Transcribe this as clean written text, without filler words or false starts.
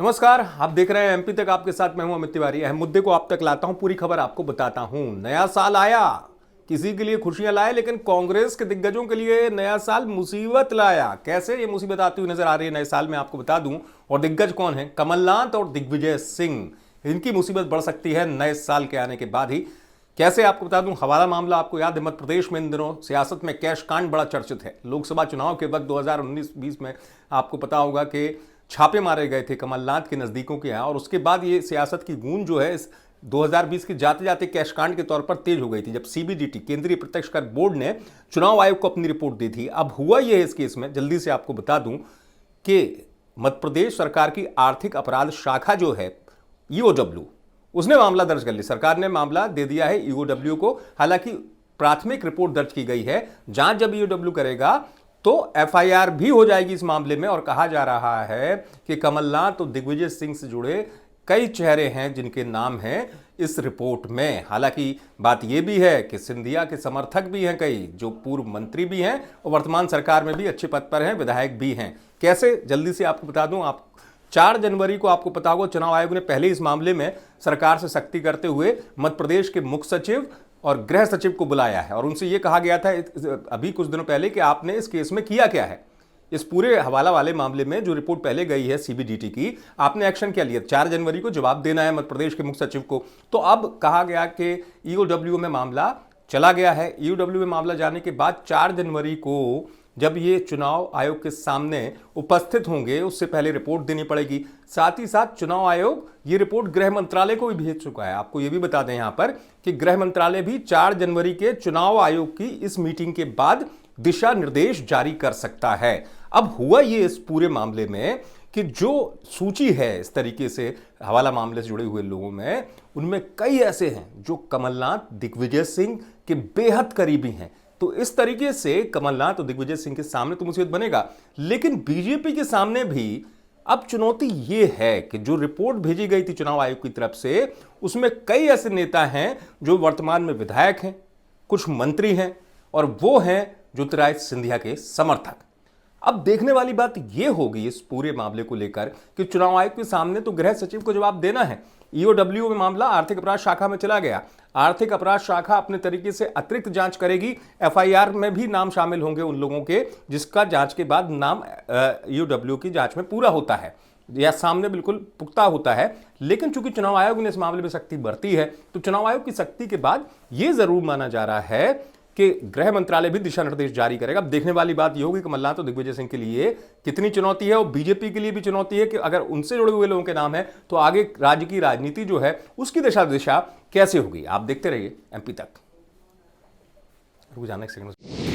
नमस्कार, आप देख रहे हैं एमपी तक। आपके साथ मैं हूं अमित तिवारी। अहम मुद्दे को आप तक लाता हूं, पूरी खबर आपको बताता हूं। नया साल आया, किसी के लिए खुशियां लाए, लेकिन कांग्रेस के दिग्गजों के लिए नया साल मुसीबत लाया। कैसे ये मुसीबत आती हुई नजर आ रही है नए साल में, आपको बता दूं। और दिग्गज कौन है? कमलनाथ और दिग्विजय सिंह। इनकी मुसीबत बढ़ सकती है नए साल के आने के बाद ही। कैसे, आपको बता दूं। हवाला मामला आपको याद है, मध्य प्रदेश में इन दिनों सियासत में कैश कांड बड़ा चर्चित है। लोकसभा चुनाव के वक्त 2019-20 में आपको पता होगा कि छापे मारे गए थे कमलनाथ के नजदीकों के यहाँ, और उसके बाद ये सियासत की गूंज जो है इस 2020 के जाते जाते कैश कांड के तौर पर तेज हो गई थी, जब सीबीडीटी केंद्रीय प्रत्यक्ष कर बोर्ड ने चुनाव आयोग को अपनी रिपोर्ट दी थी। अब हुआ ये है इस केस में, जल्दी से आपको बता दूं कि मध्य प्रदेश सरकार की आर्थिक अपराध शाखा जो है ईओडब्ल्यू, उसने मामला दर्ज कर लिया। सरकार ने मामला दे दिया है ईओडब्ल्यू को। हालांकि प्राथमिक रिपोर्ट दर्ज की गई है। जांच जब ईओडब्ल्यू करेगा तो एफआईआर भी हो जाएगी इस मामले में। और कहा जा रहा है कि कमलनाथ और दिग्विजय सिंह से जुड़े कई चेहरे हैं जिनके नाम हैं इस रिपोर्ट में। हालांकि बात यह भी है कि सिंधिया के समर्थक भी हैं कई, जो पूर्व मंत्री भी हैं और वर्तमान सरकार में भी अच्छे पद पर हैं, विधायक भी हैं। कैसे, जल्दी से आपको बता दूं। आप 4 जनवरी को आपको पता होगा चुनाव आयोग ने पहले इस मामले में सरकार से सख्ती करते हुए मध्य प्रदेश के मुख्य सचिव और गृह सचिव को बुलाया है, और उनसे यह कहा गया था अभी कुछ दिनों पहले कि आपने इस केस में किया क्या है। इस पूरे हवाला वाले मामले में जो रिपोर्ट पहले गई है सीबीडीटी की, आपने एक्शन क्या लिया? 4 जनवरी को जवाब देना है मध्य प्रदेश के मुख्य सचिव को। तो अब कहा गया कि ईओडब्ल्यू में मामला चला गया है। ईओडब्ल्यू में मामला जाने के बाद 4 जनवरी को जब ये चुनाव आयोग के सामने उपस्थित होंगे, उससे पहले रिपोर्ट देनी पड़ेगी। साथ ही साथ चुनाव आयोग ये रिपोर्ट गृह मंत्रालय को भी भेज चुका है। आपको ये भी बता दें यहां पर कि गृह मंत्रालय भी 4 जनवरी के चुनाव आयोग की इस मीटिंग के बाद दिशा निर्देश जारी कर सकता है। अब हुआ ये इस पूरे मामले में कि जो सूची है इस तरीके से हवाला मामले से जुड़े हुए लोगों में, उनमें कई ऐसे हैं जो कमलनाथ दिग्विजय सिंह के बेहद करीबी हैं। तो इस तरीके से कमलनाथ और दिग्विजय सिंह के सामने तो मुसीबत बनेगा, लेकिन बीजेपी के सामने भी अब चुनौती यह है कि जो रिपोर्ट भेजी गई थी चुनाव आयोग की तरफ से, उसमें कई ऐसे नेता हैं जो वर्तमान में विधायक हैं, कुछ मंत्री हैं, और वो हैं ज्योतिरादित्य सिंधिया के समर्थक। अब देखने वाली बात यह होगी इस पूरे मामले को लेकर कि चुनाव आयोग के सामने तो गृह सचिव को जवाब देना है। ईओडब्ल्यू में मामला आर्थिक अपराध शाखा में चला गया। आर्थिक अपराध शाखा अपने तरीके से अतिरिक्त जांच करेगी। एफआईआर में भी नाम शामिल होंगे उन लोगों के जिसका जांच के बाद नाम ईओडब्ल्यू की जांच में पूरा होता है या सामने बिल्कुल पुख्ता होता है। लेकिन चूंकि चुनाव आयोग ने इस मामले में सख्ती बरती है, तो चुनाव आयोग की सख्ती के बाद यह जरूर माना जा रहा है कि गृह मंत्रालय भी दिशा निर्देश जारी करेगा। अब देखने वाली बात यह होगी कमलनाथ और दिग्विजय सिंह के लिए कितनी चुनौती है, और बीजेपी के लिए भी चुनौती है कि अगर उनसे जुड़े हुए लोगों के नाम है तो आगे राज्य की राजनीति जो है उसकी दिशा कैसे होगी। आप देखते रहिए एमपी तक। रुक जाना एक सेकंड।